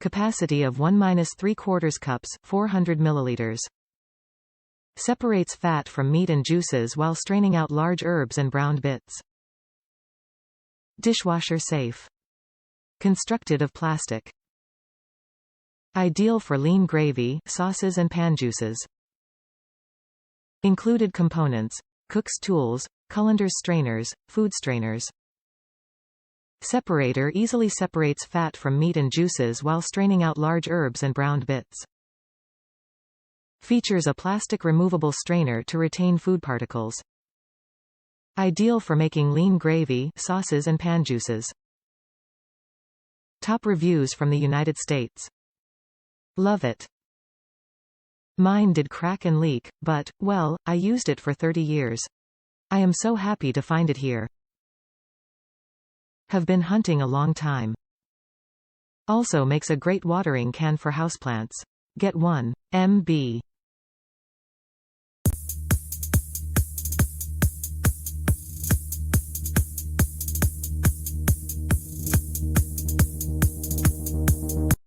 Capacity of 1-3/4 cups, 400 milliliters. Separates fat from meat and juices while straining out large herbs and browned bits. Dishwasher safe. Constructed of plastic. Ideal for lean gravy, sauces and pan juices. Included components: cook's tools, Colanders strainers, food strainers. Separator easily separates fat from meat and juices while straining out large herbs and browned bits. Features a plastic removable strainer to retain food particles. Ideal for making lean gravy, sauces and pan juices. Top reviews from the United States. Love it. Mine did crack and leak, but, well, I used it for 30 years. I am so happy to find it here. Have been hunting a long time. Also makes a great watering can for houseplants. Get one. MB.